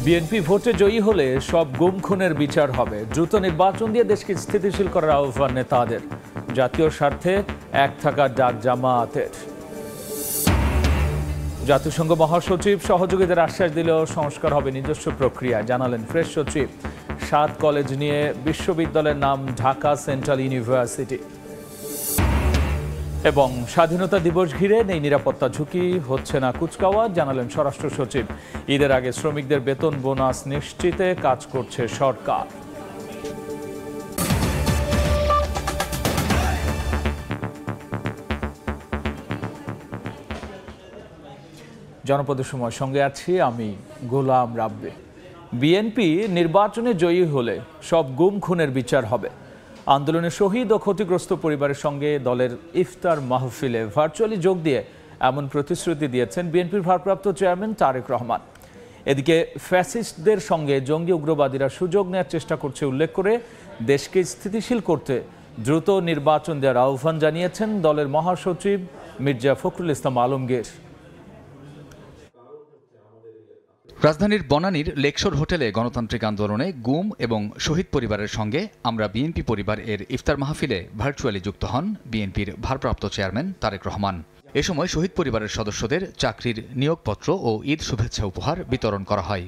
BNP ভোটে জয়ী হলে সব গুম খুনের বিচার হবে। দ্রুত নির্বাচন দিয়ে দেশকে স্থিতিশীল করার আহ্বান নেতাদের। জাতীয় স্বার্থে এক থাকার ডাক জামায়াতের। জাতিসংঘ মহাসচিব সহযোগীদের আশ্বাস দিলেও সংস্কার হবে নিজস্ব প্রক্রিয়া, জানালেন প্রেস সচিব। 7 কলেজ নিয়ে বিশ্ববিদ্যালয়ের নাম ঢাকা সেন্ট্রাল ইউনিভার্সিটি। এবং স্বাধীনতা দিবস ঘিরে নেই নিরাপত্তা ঝুঁকি, হচ্ছে না কুচকাওয়াজ, জানালেন স্বরাষ্ট্র সচিব। ঈদের আগে শ্রমিকদের বেতন বোনাস নিশ্চিতে কাজ করছে সরকার। জনপদের সময় সঙ্গে আছি আমি গোলাম রাব্বি। বিএনপি নির্বাচনে জয়ী হলে সব গুম খুনের বিচার হবে। আন্দোলনে শহীদ ও ক্ষতিগ্রস্ত পরিবারের সঙ্গে দলের ইফতার মাহফিলে ভার্চুয়ালি যোগ দিয়ে এমন প্রতিশ্রুতি দিয়েছেন বিএনপির ভারপ্রাপ্ত চেয়ারম্যান তারেক রহমান। এদিকে ফ্যাসিস্টদের সঙ্গে জঙ্গি উগ্রবাদীরা সুযোগ নেওয়ার চেষ্টা করছে উল্লেখ করে দেশকে স্থিতিশীল করতে দ্রুত নির্বাচন দেওয়ার আহ্বান জানিয়েছেন দলের মহাসচিব মির্জা ফখরুল ইসলাম আলমগীর। রাজধানীর বনানীর লেকশোর হোটেলে গণতান্ত্রিক আন্দোলনে গুম এবং শহীদ পরিবারের সঙ্গে আমরা বিএনপি পরিবার এর ইফতার মাহফিলে ভার্চুয়ালি যুক্ত হন বিএনপির ভারপ্রাপ্ত চেয়ারম্যান তারেক রহমান। এ সময় শহীদ পরিবারের সদস্যদের চাকরির নিয়োগপত্র ও ঈদ শুভেচ্ছা উপহার বিতরণ করা হয়।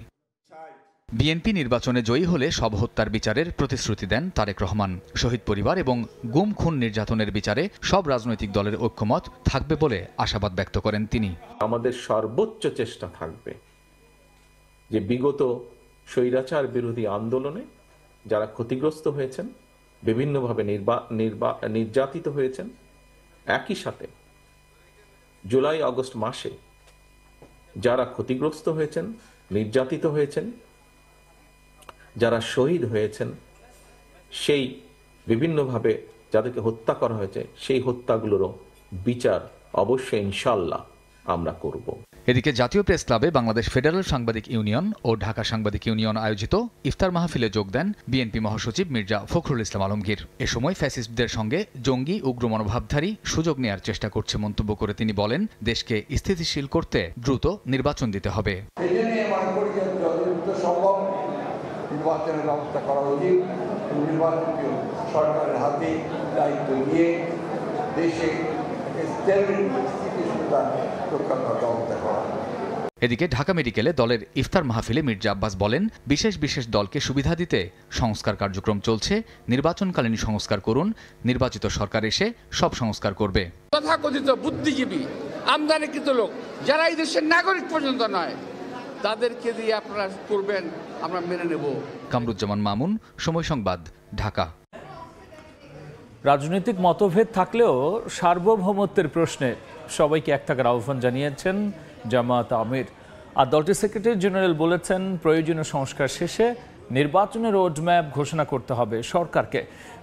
বিএনপি নির্বাচনে জয়ী হলে সব হত্যার বিচারের প্রতিশ্রুতি দেন তারেক রহমান। শহীদ পরিবার এবং গুম খুন নির্যাতনের বিচারে সব রাজনৈতিক দলের ঐক্যমত থাকবে বলে আশাবাদ ব্যক্ত করেন তিনি। আমাদের সর্বোচ্চ চেষ্টা থাকবে যে বিগত স্বৈরাচার বিরোধী আন্দোলনে যারা ক্ষতিগ্রস্ত হয়েছেন, বিভিন্নভাবে নির্যাতিত হয়েছেন, একই সাথে জুলাই আগস্ট মাসে যারা ক্ষতিগ্রস্ত হয়েছেন, নির্যাতিত হয়েছেন, যারা শহীদ হয়েছেন, সেই বিভিন্নভাবে যাদেরকে হত্যা করা হয়েছে সেই হত্যাগুলোরও বিচার অবশ্যই ইনশাআল্লাহ আমরা করব। এদিকে জাতীয় প্রেস ক্লাবে বাংলাদেশ ফেডারেল সাংবাদিক ইউনিয়ন ও ঢাকা সাংবাদিক ইউনিয়ন আয়োজিত ইফতার মাহফিলে যোগ দেন বিএনপি মহাসচিব মির্জা ফখরুল ইসলাম আলমগীর। এ সময় ফ্যাসিস্টদের সঙ্গে জঙ্গি উগ্র মনোভাবধারী সুযোগ নেয়ার চেষ্টা করছে মন্তব্য করে তিনি বলেন, দেশকে স্থিতিশীল করতে দ্রুত নির্বাচন দিতে হবে। নির্বাচনের ব্যবস্থা করা উচিত। নির্বাচনকে সরকারের হাতে দায়িত্ব নিয়ে দেশে স্থিতিশীলতা রক্ষা করার ব্যবস্থা করা। এদিকে ঢাকা মেডিকেলে দলের ইফতার মাহফিলে মির্জা আব্বাস বলেন, বিশেষ বিশেষ দলকে সুবিধা দিতে সংস্কার কার্যক্রম চলছে। নির্বাচনকালীন সংস্কার করুন, নির্বাচিত সরকার এসে সব সংস্কার করবে। তথাকথিত বুদ্ধিজীবী আমদানিকৃত লোক যারা এই দেশের নাগরিক পর্যন্ত নয়, তাদেরকে দিয়ে আপনারা করবেন, আমরা মেনে নেব। কামরুজ্জামান মামুন, সময় সংবাদ, ঢাকা। রাজনৈতিক মতভেদ থাকলেও সার্বভৌমত্বের প্রশ্নে সবাইকে এক থাকার আহ্বান জানিয়েছেন জামায়াত আমির। আর দলটির সেক্রেটারি জেনারেল বলেছেন, প্রয়োজনীয় সংস্কার শেষে নির্বাচনের রোডম্যাপ ঘোষণা করতে হবে সরকারকে।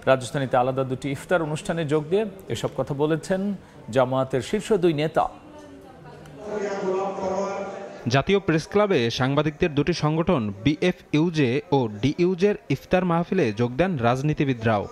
রাজধানীতে আলাদা 2টি ইফতার অনুষ্ঠানে যোগ দিয়ে এসব কথা বলেছেন জামায়াতের শীর্ষ 2 নেতা। জাতীয় প্রেস ক্লাবে সাংবাদিকদের 2টি সংগঠন বিএফইউজে ও ডিইউজের ইফতার মাহফিলে যোগ দেন রাজনীতিবিদরাও।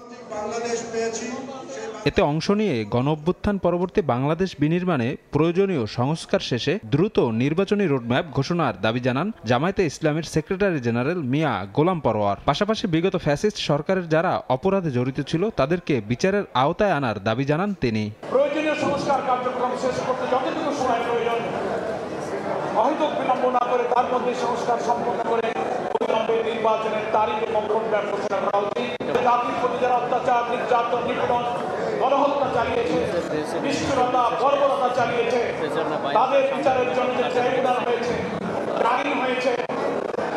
এতে অংশ নিয়ে গণঅভ্যুত্থান পরবর্তী বাংলাদেশ বিনির্মাণে প্রয়োজনীয় সংস্কার শেষে দ্রুত নির্বাচনী রোডম্যাপ ঘোষণার দাবি জানান জামায়াতে ইসলামের সেক্রেটারি জেনারেল মিয়া গোলাম পরোয়ার। পাশাপাশি বিগত ফ্যাসিস্ট সরকারের যারা অপরাধে জড়িত ছিল তাদেরকে বিচারের আওতায় আনার দাবি জানান তিনি। প্রয়োজনীয় সংস্কার কার্যক্রম শেষ করতে যতটুকু সময় প্রয়োজন অহেতুক বিলম্ব না করে তার মধ্যে সংস্কার সম্পন্ন করে অবিলম্বে নির্বাচনের তারিখ এবং রোডম্যাপ ঘোষণা করা উচিত। জাতির প্রতি যারা অত্যাচার, নির্যাতন, নিপীড়ন, গণহত্যা চালিয়েছে, নিষ্ঠুরতা, বর্বরতা চালিয়েছে, তাদের বিচারের জন্য যে ট্রাইব্যুনাল হয়েছে, আইন হয়েছে,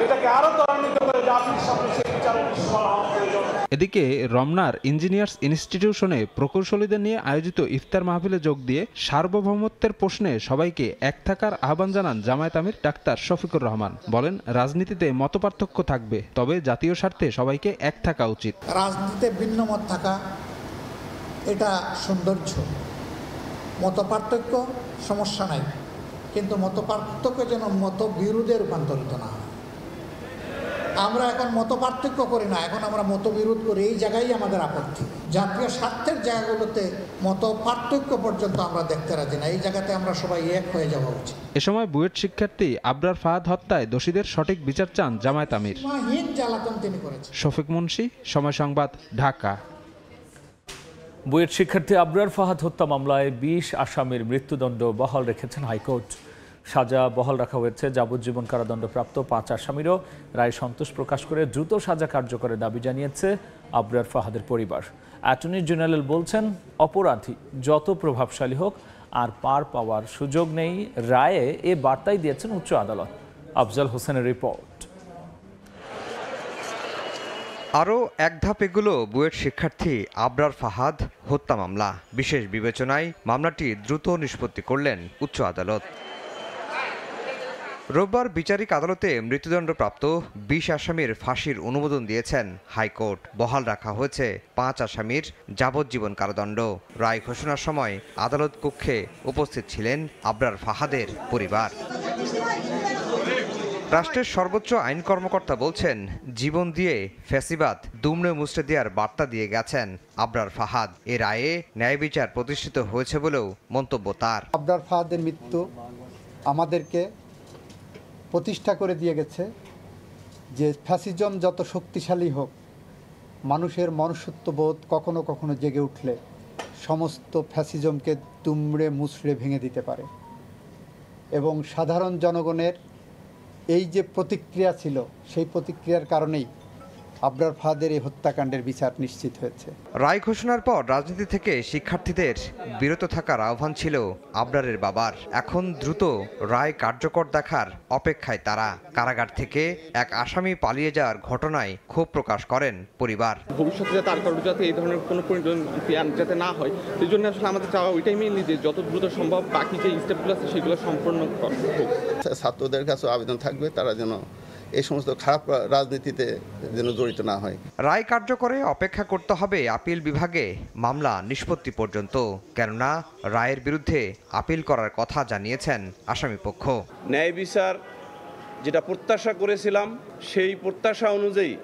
এটাকে আরো ত্বরান্বিত করে জাতির সামনে সেই বিচারের নিশ্চয়তা হওয়া প্রয়োজন। এদিকে রমনার ইঞ্জিনিয়ার্স ইনস্টিটিউশনে প্রকৌশলীদের নিয়ে আয়োজিত ইফতার মাহফিলে যোগ দিয়ে সার্বভৌমত্বের প্রশ্নে সবাইকে এক থাকার আহ্বান জানান জামায়াত আমির ডাক্তার শফিকুর রহমান। বলেন, রাজনীতিতে মতপার্থক্য থাকবে, তবে জাতীয় স্বার্থে সবাইকে এক থাকা উচিত। রাজনীতিতে ভিন্ন মত থাকা এটা সৌন্দর্য, মতপার্থক্য সমস্যা নাই, কিন্তু মতপার্থক্য যেন মতবিরোধে রূপান্তরিত না হয়। আমরা এখন মতপার্থক্য করি না, এখন আমরা মতবিরোধ করি। এই জায়গায় আমাদের আপত্তি। জাতীয় স্বার্থের জায়গাগুলোতে মতপার্থক্য পর্যন্ত আমরা দেখতে রাজি না। এই জায়গাতে আমরা সবাই এক হয়ে যাওয়া উচিত। এ সময় বুয়েট শিক্ষার্থী আবরার ফাহাদ হত্যায় দোষীদের সঠিক বিচার চান জামায়াত আমির। সীমাহীন জ্বালাতন তিনি করেছেন। শফিক মুন্সি, সময় সংবাদ, ঢাকা। বুয়েট শিক্ষার্থী আবরার ফাহাদ হত্যা মামলায় 20 আসামির মৃত্যুদণ্ড বহাল রেখেছেন হাইকোর্ট। সাজা বহাল রাখা হয়েছে যাবজ্জীবন কারাদণ্ডপ্রাপ্ত 5 আসামিরও। রায় সন্তোষ প্রকাশ করে দ্রুত সাজা কার্যকরের দাবি জানিয়েছে আবরার ফাহাদের পরিবার। অ্যাটর্নি জেনারেল বলছেন, অপরাধী যত প্রভাবশালী হোক আর পার পাওয়ার সুযোগ নেই। রায়ে এ বার্তাই দিয়েছেন উচ্চ আদালত। আফজাল হোসেনের রিপোর্ট। আরও এক ধাপ এগুলো বুয়েট শিক্ষার্থী আবরার ফাহাদ হত্যা মামলা। বিশেষ বিবেচনায় মামলাটি দ্রুত নিষ্পত্তি করলেন উচ্চ আদালত। রোববার বিচারিক আদালতে মৃত্যুদণ্ডপ্রাপ্ত 20 আসামির ফাঁসির অনুমোদন দিয়েছেন হাইকোর্ট। বহাল রাখা হয়েছে 5 আসামির যাবজ্জীবন কারাদণ্ড। রায় ঘোষণার সময় আদালত কক্ষে উপস্থিত ছিলেন আবরার ফাহাদের পরিবার। রাষ্ট্রের সর্বোচ্চ আইন কর্মকর্তা বলছেন, জীবন দিয়ে ফ্যাসিবাদ দুমড়ে মুচড়ে দেওয়ার বার্তা দিয়ে গেছেন আবরার ফাহাদ। এ রায়ে ন্যায় বিচার প্রতিষ্ঠিত হয়েছে বলেও মন্তব্য তার। আবরার ফাহাদের মৃত্যু আমাদেরকে প্রতিষ্ঠা করে দিয়ে গেছে যে ফ্যাসিজম যত শক্তিশালী হোক, মানুষের মনুষ্যত্ববোধ কখনো কখনো জেগে উঠলে সমস্ত ফ্যাসিজমকে দুমড়ে মুচড়ে ভেঙে দিতে পারে। এবং সাধারণ জনগণের এই যে প্রতিক্রিয়া ছিল, সেই প্রতিক্রিয়ার কারণেই আবরার ফাহাদের এই হত্যাকাণ্ডের বিচার নিশ্চিত হয়েছে। রায় ঘোষণার পর রাজনীতি থেকে শিক্ষার্থীদের বিরত থাকার আহ্বান ছিল আবরারের বাবার। এখন দ্রুত রায় কার্যকর দেখার অপেক্ষায় তারা। কারাগার থেকে এক আসামি পালিয়ে যাওয়ার ঘটনায় ক্ষোভ প্রকাশ করেন পরিবার। ভবিষ্যতে যাতে আর কারোর যাতে এই ধরনের কোনো পরিণতি যাতে না হয়, সেই জন্য আসলে আমাদের চাওয়া ওইটাই মেনলি যে যত দ্রুত সম্ভব বাকি যে স্টেপগুলো আছে সেগুলো সম্পূর্ণ হোক। ছাত্রদের কাছে আবেদন থাকবে তারা যেন এই সমস্ত খারাপ রাজনীতিতে যেন জড়িত না হয়। রায় কার্যকরে অপেক্ষা করতে হবে আপিল বিভাগে মামলা নিষ্পত্তি পর্যন্ত, কেননা রায়ের বিরুদ্ধে আপিল করার কথা জানিয়েছেন আসামিপক্ষ। ন্যায় বিচার যেটা প্রত্যাশা করেছিলাম, সেই প্রত্যাশা অনুযায়ী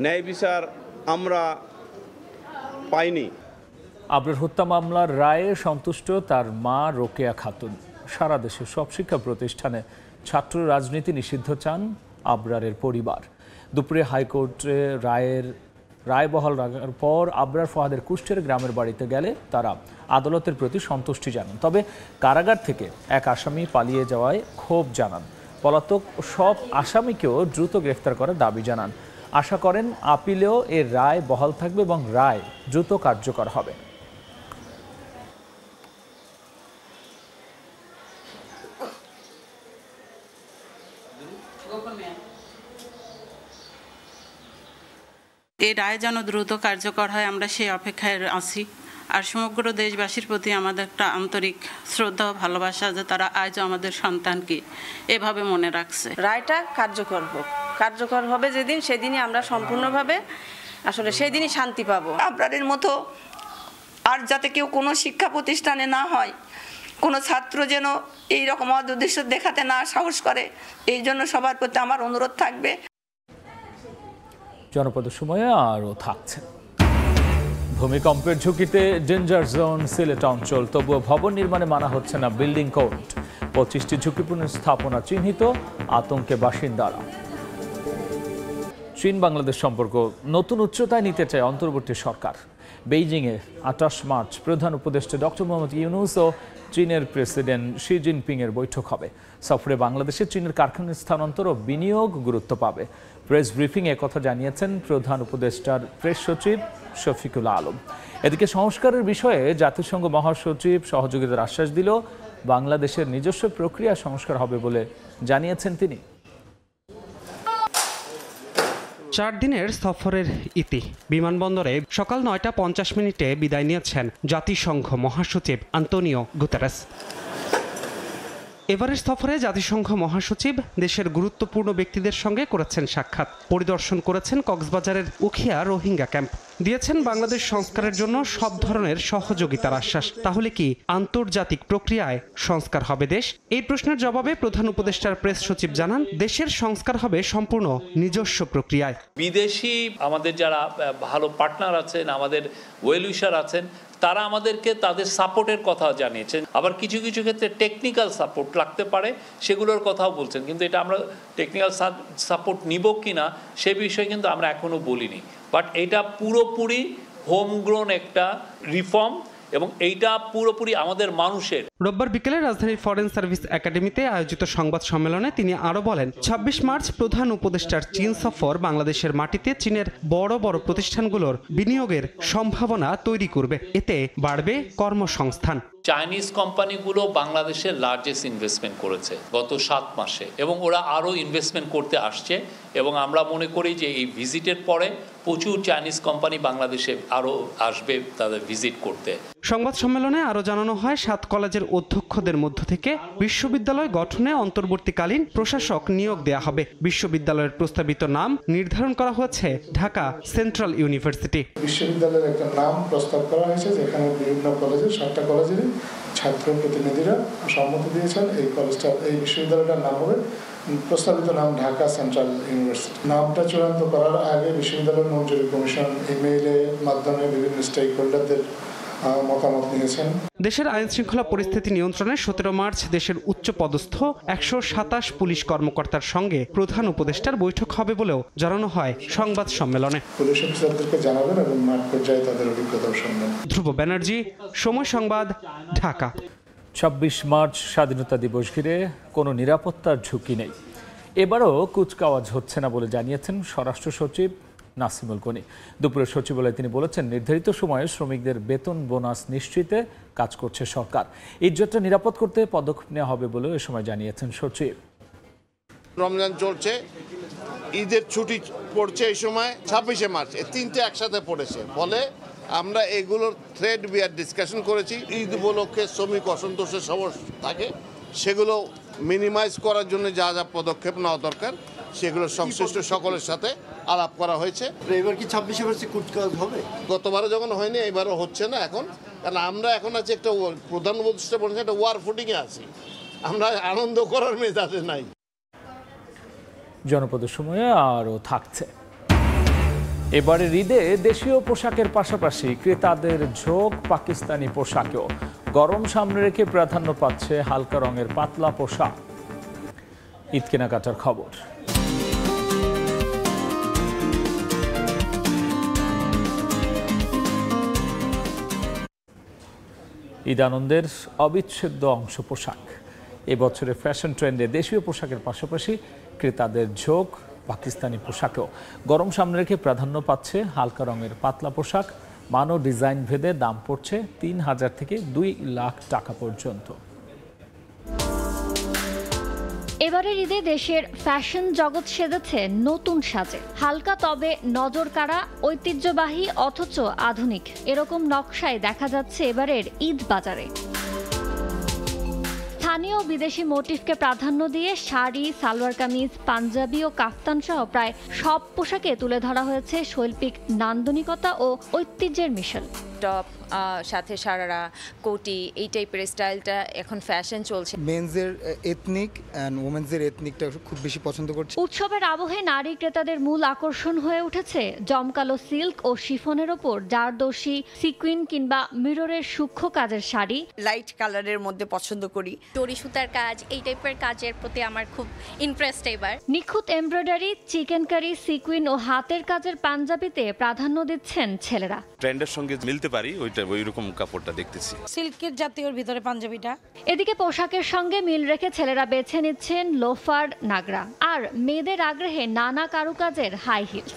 ন্যায় বিচার আমরা পাইনি। আবরার হত্যা মামলার রায়ে সন্তুষ্ট তার মা রোকেয়া খাতুন। সারা দেশের সব শিক্ষা প্রতিষ্ঠানে ছাত্র রাজনীতি নিষিদ্ধ চান আবরারের পরিবার। দুপুরে হাইকোর্টে রায় বহাল রাখার পর আবরার ফাহাদের কুষ্টিয়ার গ্রামের বাড়িতে গেলে তারা আদালতের প্রতি সন্তুষ্টি জানান। তবে কারাগার থেকে এক আসামি পালিয়ে যাওয়ায় ক্ষোভ জানান। পলাতক সব আসামিকেও দ্রুত গ্রেফতার করার দাবি জানান। আশা করেন আপিলেও এর রায় বহাল থাকবে এবং রায় দ্রুত কার্যকর হবে। এই রায় যেন দ্রুত কার্যকর হয়, আমরা সেই অপেক্ষায় আছি। আর সমগ্র দেশবাসীর প্রতি আমাদের একটা আন্তরিক শ্রদ্ধা ও ভালোবাসা যে তারা আজও আমাদের সন্তানকে এভাবে মনে রাখছে। রায়টা কার্যকর হোক, কার্যকর হবে যেদিন, সেদিনই আমরা সম্পূর্ণভাবে আসলে সেদিনই শান্তি পাবো। আবরারের মতো আর যাতে কেউ কোনো শিক্ষা প্রতিষ্ঠানে না হয়, কোনো ছাত্র যেন এই রকম অদৃশ্য দেখাতে না সাহস করে, এই জন্য সবার প্রতি আমার অনুরোধ থাকবে। জনপদের সময়ে আরও থাকছে। ভূমিকম্পের ঝুঁকিতে ডেঞ্জার জোন সিলেট অঞ্চল, তবুও ভবন নির্মাণে মানা হচ্ছে না বিল্ডিং কোড। 25টি ঝুঁকিপূর্ণ স্থাপনা চিহ্নিত, আতঙ্কে বাসিন্দারা। চীন বাংলাদেশ সম্পর্ক নতুন উচ্চতায় নিতে চায় অন্তর্বর্তী সরকার। বেইজিংয়ে 28 মার্চ প্রধান উপদেষ্টা ডক্টর মোহাম্মদ ইউনূস ও চীনের প্রেসিডেন্ট শি জিনপিংয়ের বৈঠক হবে। সফরে বাংলাদেশে চীনের কারখানার স্থানান্তর ও বিনিয়োগ গুরুত্ব পাবে। প্রেস ব্রিফিংয়ে কথা জানিয়েছেন প্রধান উপদেষ্টার প্রেস সচিব শফিকুল আলম। এদিকে সংস্কারের বিষয়ে জাতিসংঘ মহাসচিব সহযোগিতার আশ্বাস দিল, বাংলাদেশের নিজস্ব প্রক্রিয়া সংস্কার হবে বলে জানিয়েছেন তিনি। 4 দিনের সফরের ইতি। বিমানবন্দরে সকাল 9টা 50 বিদায় নিয়েছেন জাতিসংঘ মহাসচিব আন্তোনিও গুতেরেস। এবারের সফরে জাতিসংঘ মহাসচিব দেশের গুরুত্বপূর্ণ ব্যক্তিদের সঙ্গে করেছেন সাক্ষাৎ, পরিদর্শন করেছেন কক্সবাজারের উখিয়া রোহিঙ্গা ক্যাম্প, দিয়েছেন বাংলাদেশ সংস্কারের জন্য সব ধরনের সহযোগিতার আশ্বাস। তাহলে কি আন্তর্জাতিক প্রক্রিয়ায় সংস্কার হবে দেশ? এই প্রশ্নের জবাবে প্রধান উপদেষ্টার প্রেস সচিব জানান, দেশের সংস্কার হবে সম্পূর্ণ নিজস্ব প্রক্রিয়ায়। বিদেশি আমাদের যারা ভালো পার্টনার আছেন, আমাদের ওয়েল উইশার আছেন, তারা আমাদেরকে তাদের সাপোর্টের কথা জানিয়েছেন। আবার কিছু কিছু ক্ষেত্রে টেকনিক্যাল সাপোর্ট লাগতে পারে, সেগুলোর কথাও বলছেন। কিন্তু এটা আমরা টেকনিক্যাল সাপোর্ট নিব কি না সে বিষয়ে কিন্তু আমরা এখনও বলিনি। বাট এটা পুরোপুরি হোমগ্রোন একটা রিফর্ম এবং এইটা পুরোপুরি আমাদের মানুষের। রোববার বিকেলে রাজধানীর ফরেন সার্ভিস একাডেমিতে আয়োজিত সংবাদ সম্মেলনে তিনি আরও বলেন, ২৬ মার্চ প্রধান উপদেষ্টার চীন সফর বাংলাদেশের মাটিতে চীনের বড় বড় প্রতিষ্ঠানগুলোর বিনিয়োগের সম্ভাবনা তৈরি করবে, এতে বাড়বে কর্মসংস্থান। চাইনিজ কোম্পানিগুলো বাংলাদেশের লার্জেস্ট ইনভেস্টমেন্ট করেছে গত 7 মাসে এবং ওরা আরও ইনভেস্টমেন্ট করতে আসছে এবং আমরা মনে করি যে এই ভিজিটের পরে প্রচুর চাইনিজ কোম্পানি বাংলাদেশে আরও আসবে তাদের ভিজিট করতে। সংবাদ সম্মেলনে আরও জানানো হয়, 7 কলেজের অধ্যক্ষদের মধ্য থেকে বিশ্ববিদ্যালয় গঠনে অন্তর্বর্তীকালীন প্রশাসক নিয়োগ দেয়া হবে। বিশ্ববিদ্যালয়ের প্রস্তাবিত নাম নির্ধারণ করা হয়েছে ঢাকা সেন্ট্রাল ইউনিভার্সিটি। বিশ্ববিদ্যালয়ের একটা নাম প্রস্তাব করা হয়েছে, যেখানে বিভিন্ন কলেজের 7টা কলেজেরই ছাত্র প্রতিনিধিরা সম্মতি দিয়েছেন। এই বিশ্ববিদ্যালয়টার নাম হবে, প্রস্তাবিত নাম ঢাকা সেন্ট্রাল ইউনিভার্সিটি। নামটা চূড়ান্ত করার আগে বিশ্ববিদ্যালয় মঞ্জুরি কমিশন ইমেইলের মাধ্যমে বিভিন্ন স্টেক হোল্ডারদের মতামত নিয়েছেন। দেশের আইন শৃঙ্খলা পরিস্থিতি নিয়ন্ত্রণে 17 মার্চ দেশের উচ্চ পদস্থ 127 পুলিশ কর্মকর্তার সঙ্গে প্রধান উপদেষ্টার বৈঠক হবে বলেও জানানো হয় সংবাদ সম্মেলনে। পুলিশ অফিসারদেরকে জানাবেন এবং মাঠ পর্যায়ে তাদের অভিজ্ঞতা শুনবেন। ধ্রুব ব্যানার্জি, সময় সংবাদ, ঢাকা। 26 মার্চ স্বাধীনতা দিবস ঘিরে কোনো নিরাপত্তার ঝুঁকি নেই। এবারও কুচকাওয়াজ হচ্ছে না বলে জানিয়েছেন স্বরাষ্ট্র সচিব নাসিমুল গনি। দুপুরে সচিবালয়ে তিনি বলেছেন, নির্ধারিত সময়ে শ্রমিকদের বেতন বোনাস নিশ্চিতে কাজ করছে সরকার। ঈদযাত্রা নিরাপদ করতে পদক্ষেপ নেওয়া হবে বলেও এ সময় জানিয়েছেন সচিব। রমজান চলছে, ঈদের ছুটি পড়ছে এই সময়, 26শে মার্চ, এই তিনটে একসাথে পড়েছে। ফলে আমরা এগুলোর থ্রেড বিয়ার ডিসকাশন করেছি। ঈদ উপলক্ষে শ্রমিক অসন্তোষের সমস্যা থাকে, সেগুলো মিনিমাইজ করার জন্য যা যা পদক্ষেপ নেওয়া দরকার সেগুলো সংশ্লিষ্ট সকলের সাথে আলাপ করা হয়েছে। এবার কি 26শে মার্চে কুচকাওয়াজ হবে? গতবারও যখন হয়নি, এবারও হচ্ছে না এখন, কারণ আমরা এখন আছি একটা প্রধান উপদেষ্টা বলছে একটা ওয়ার ফুটিংয়ে আছি, আমরা আনন্দ করার মেজাজে নাই। জনপদের সময়ে আরও থাকছে। এবারের ঈদে দেশীয় পোশাকের পাশাপাশি ক্রেতাদের ঝোঁক পাকিস্তানি পোশাকেও। গরম সামনে রেখে প্রাধান্য পাচ্ছে হালকা রঙের পাতলা পোশাক। ঈদ কেনাকাটার খবর। ঈদ আনন্দের অবিচ্ছেদ্য অংশ পোশাক। এবছরের ফ্যাশন ট্রেন্ডে দেশীয় পোশাকের পাশাপাশি ক্রেতাদের ঝোঁক পাকিস্তানি পোশাকেও। গরম সামনে রেখে প্রাধান্য পাচ্ছে হালকা রঙের পাতলা পোশাক। মান ও ডিজাইন ভেদে দাম পড়ছে 3,000 থেকে 2 লাখ টাকা পর্যন্ত। এবারের ঈদে দেশের ফ্যাশন জগৎ সেজেছে নতুন সাজে। হালকা তবে নজর কাড়া, ঐতিহ্যবাহী অথচ আধুনিক, এরকম নকশায় দেখা যাচ্ছে এবারের ঈদ বাজারে। স্থানীয় বিদেশি মোটিফকে প্রাধান্য দিয়ে শাড়ি, সালোয়ার কামিজ, পাঞ্জাবি ও কাফতান সহ প্রায় সব পোশাকে তুলে ধরা হয়েছে শৈল্পিক নান্দনিকতা ও ঐতিহ্যের মিশেল। টপ সাথে সারারা, কোটি, এই টাইপের স্টাইলটা এখন ফ্যাশন চলছে। মেন্সের এথনিক এন্ড ওমেন্সের এথনিকটা খুব বেশি পছন্দ করছে। উৎসবের আবহে নারী ক্রেতাদের মূল আকর্ষণ হয়ে উঠেছে জমকালো সিল্ক ও শিফনের ওপর জারদোশি, সিকুইন কিংবা মিররের সূক্ষ্ম কাজের শাড়ি। লাইট কালারের মধ্যে পছন্দ করি। দড়ি সুতার কাজ, এই টাইপের কাজের প্রতি আমার খুব ইন্টারেস্ট এবার। নিখুঁত এমব্রয়ডারি, চিকেন কারি, সিকুইন ও হাতের কাজের পাঞ্জাবিতে প্রাধান্য দিচ্ছেন ছেলেরা। ট্রেন্ডের সঙ্গে মিলতে পারি ওইরকম কাপড়টা দেখতেছি। সিল্কের জাতীয় ভিতরে পাঞ্জাবিটা। এদিকে পোশাকের সঙ্গে মিল রেখে ছেলেরা বেছে নিচ্ছেন লোফার, নাগরা, আর মেয়েদের আগ্রহে নানা কারুকাজের হাই হিলস।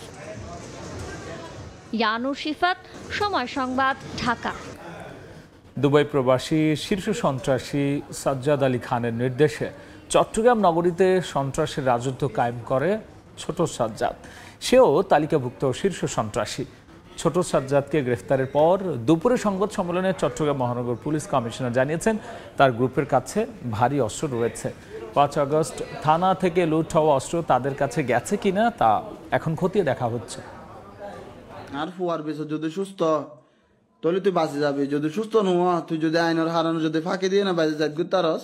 ইয়ানুর শিফাত, সময় সংবাদ, ঢাকা। দুবাই প্রবাসী শীর্ষ সন্ত্রাসী সাজ্জাদ আলী খানের নির্দেশে চট্টগ্রাম নগরীতে সন্ত্রাসের রাজত্ব কায়েম করে ছোট সাজ্জাদ। সেও তালিকাভুক্ত শীর্ষ সন্ত্রাসী। ছোট সাজ্জাদকে গ্রেফতারের পর দুপুরে সংবাদ সম্মেলনে চট্টগ্রাম মহানগর পুলিশ কমিশনার জানিয়েছেন তার গ্রুপের কাছে ভারী অস্ত্র রয়েছে। 5 আগস্ট থানা থেকে লুট হওয়া অস্ত্র তাদের কাছে গেছে কিনা তা এখন খতিয়ে দেখা হচ্ছে। আর ফুয়ার বেশ যদি সুস্থ তাহলে তুই বাঁচে যাবি, যদি সুস্থ নোয়া তুই যদি আইনের হারানো যদি ফাঁকি দিয়ে না বাজে যাই তারস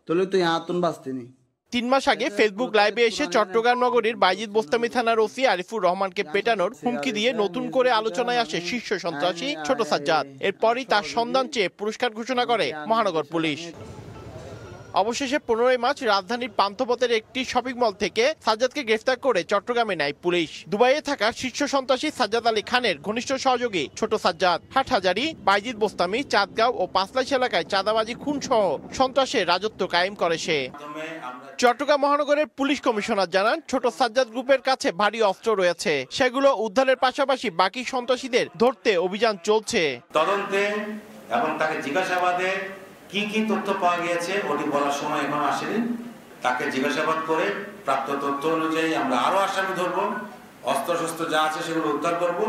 তাহলে তুই আতুন বাঁচতে নি। 3 মাস আগে ফেসবুক লাইভে এসে চট্টগ্রাম নগরীর বাইজিদ বোস্তামি থানার ওসি আরিফুর রহমানকে পেটানোর হুমকি দিয়ে নতুন করে আলোচনায় আসে শীর্ষ সন্ত্রাসী ছোট সাজ্জাদ। এরপরই তার সন্ধান চেয়ে পুরস্কার ঘোষণা করে মহানগর পুলিশ। অবশেষে 15 মার্চ রাজধানীর পান্থপথের একটি শপিং মল থেকে সাজ্জাদকে গ্রেফতার করে চট্টগ্রামে নেয় পুলিশ। দুবাইয়ে থাকা শীর্ষ সন্ত্রাসী সাজ্জাদ আলী খানের ঘনিষ্ঠ সহযোগী ছোট সাজ্জাদ হাটহাজারী, বাইজিদ বোস্তামি, চাঁদগাঁও ও পাঁচলাইশ এলাকায় চাঁদাবাজি, খুন সহ সন্ত্রাসের রাজত্ব কায়েম করে সে। চট্টগ্রাম মহানগরের পুলিশ কমিশনার জানান, ছোট সাজ্জাদ গ্রুপের কাছে ভারী অস্ত্র রয়েছে, সেগুলো উদ্ধারের পাশাপাশি বাকি সন্ত্রাসীদের ধরতে অভিযান চলছে। তদন্তে এবং তাকে জিজ্ঞাসাবাদে কি কি তথ্য পাওয়া গিয়েছে ওটি বলার সময় এখন আসেনি। তাকে জিজ্ঞাসাবাদ করে প্রাপ্ত তথ্য অনুযায়ী আমরা আরো আসামি ধরবো, অস্ত্রশস্ত্র যা আছে সেগুলো উদ্ধার করব।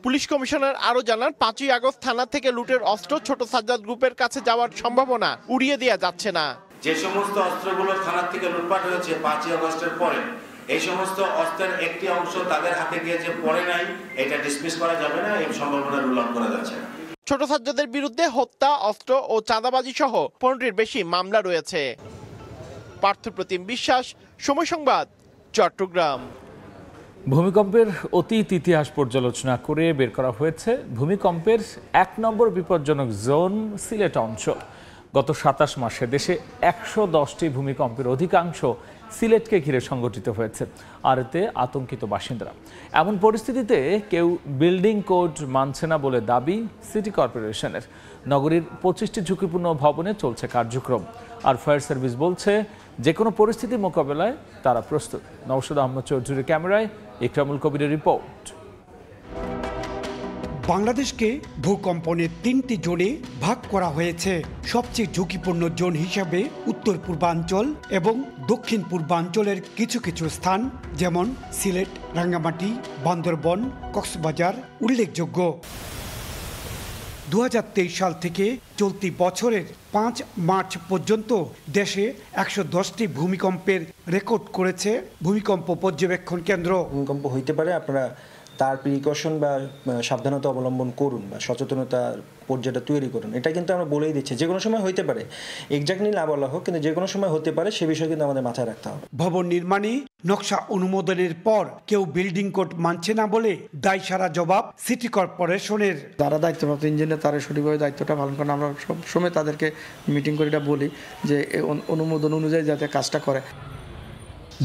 পুলিশ কমিশনার আরো জানান, 5 আগস্ট থানা থেকে লুটের অস্ত্র ছোট সাজ্জাদ গ্রুপের কাছে যাওয়ার সম্ভাবনা উড়িয়ে দেওয়া যাচ্ছে না। যে সমস্ত অস্ত্রগুলো থানা থেকে লুটপাট হয়েছে 5 আগস্টের পরে, এই সমস্ত অস্ত্রের একটি অংশ তাদের হাতে গিয়েছে পড়ে নাই, এটা ডিসমিস করা যাবে না, এই সম্ভাবনা রুল আউট করা যাচ্ছে না। ছোট সাজ্জাদের বিরুদ্ধে হত্যা, অস্ত্র ও চাঁদাবাজি সহ 15টির বেশি মামলা রয়েছে। পার্থপ্রতিম বিশ্বাস, সময় সংবাদ, চট্টগ্রাম। ভূমিকম্পের অতীত ইতিহাস পর্যালোচনা করে বের করা হয়েছে ভূমিকম্পের 1 নম্বর বিপজ্জনক জোন সিলেট অঞ্চল। গত 27 মাসে দেশে 110টি ভূমিকম্পের অধিকাংশ সিলেটকে ঘিরে সংঘটিত হয়েছে, আর এতে আতঙ্কিত বাসিন্দারা। এমন পরিস্থিতিতে কেউ বিল্ডিং কোড মানছে না বলে দাবি সিটি কর্পোরেশনের। নগরীর 25টি ঝুঁকিপূর্ণ ভবনে চলছে কার্যক্রম, আর ফায়ার সার্ভিস বলছে যে কোনো পরিস্থিতি মোকাবেলায় তারা প্রস্তুত। নওশাদ আহমদ চৌধুরীর ক্যামেরায় ইকরামুল কবিরের রিপোর্ট। বাংলাদেশকে ভূকম্পনের 3টি জোনে ভাগ করা হয়েছে। সবচেয়ে ঝুঁকিপূর্ণ জোন হিসাবে উত্তর পূর্বাঞ্চল এবং দক্ষিণ পূর্বাঞ্চলের কিছু কিছু স্থান যেমন সিলেট, রাঙ্গামাটি, বান্দরবন, কক্সবাজার উল্লেখযোগ্য। 2023 সাল থেকে চলতি বছরের 5 মার্চ পর্যন্ত দেশে 110টি ভূমিকম্পের রেকর্ড করেছে ভূমিকম্প পর্যবেক্ষণ কেন্দ্র। ভূমিকম্প হইতে পারে, আপনারা তার প্রিকশন বা সাবধানতা অবলম্বন করুন বা সচেতনতার পর্যায়টা তৈরি করুন। এটা কিন্তু আমরা বলেই দিচ্ছি, যে কোনো সময় হইতে পারে, এক্স্যাক্টলি না বলা হোক, কিন্তু যে কোনো সময় হতে পারে সে বিষয়ে কিন্তু আমাদের মাথায় রাখতে হবে। ভবন নির্মাণে নকশা অনুমোদনের পর কেউ বিল্ডিং কোড মানছে না বলে দায়সারা জবাব সিটি কর্পোরেশনের। যারা দায়িত্বপ্রাপ্ত ইঞ্জিনিয়ার তারা সঠিকভাবে দায়িত্বটা পালন করেন। আমরা সব সময় তাদেরকে মিটিং করে এটা বলি যে অনুমোদন অনুযায়ী যাতে কাজটা করে।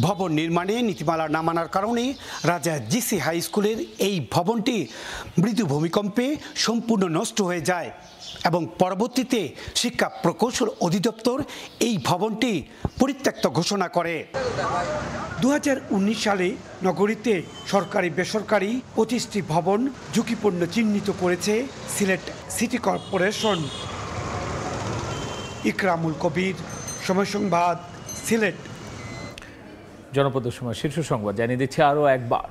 ভবন নির্মাণে নীতিমালা না মানার কারণে রাজা জিসি হাই স্কুলের এই ভবনটি মৃদু ভূমিকম্পে সম্পূর্ণ নষ্ট হয়ে যায় এবং পরবর্তীতে শিক্ষা প্রকৌশল অধিদপ্তর এই ভবনটি পরিত্যক্ত ঘোষণা করে। 2019 সালে নগরীতে সরকারি বেসরকারি 25টি ভবন ঝুঁকিপূর্ণ চিহ্নিত করেছে সিলেট সিটি কর্পোরেশন। ইকরামুল কবির, সময় সংবাদ, সিলেট। জনপদের সময় শীর্ষ সংবাদ জানিয়ে দিচ্ছে আরও একবার।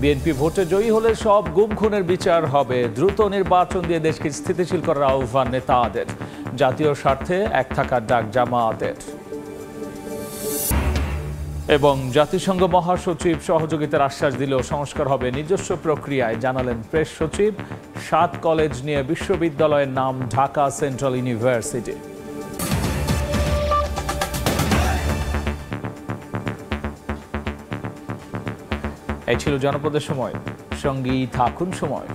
বিএনপি ভোটে জয়ী হলে সব গুম খুনের বিচার হবে। দ্রুত নির্বাচন দিয়ে দেশকে স্থিতিশীল করার আহ্বান নেতাদের। জাতীয় স্বার্থে এক থাকার ডাক জামায়াতের। এবং জাতিসংঘ মহাসচিব সহযোগিতার আশ্বাস দিলেও সংস্কার হবে নিজস্ব প্রক্রিয়ায়, জানালেন প্রেস সচিব। 7 কলেজ নিয়ে বিশ্ববিদ্যালয়ের নাম ঢাকা সেন্ট্রাল ইউনিভার্সিটি। এই ছিল জনপদের সময়। সঙ্গী থাকুন সময়।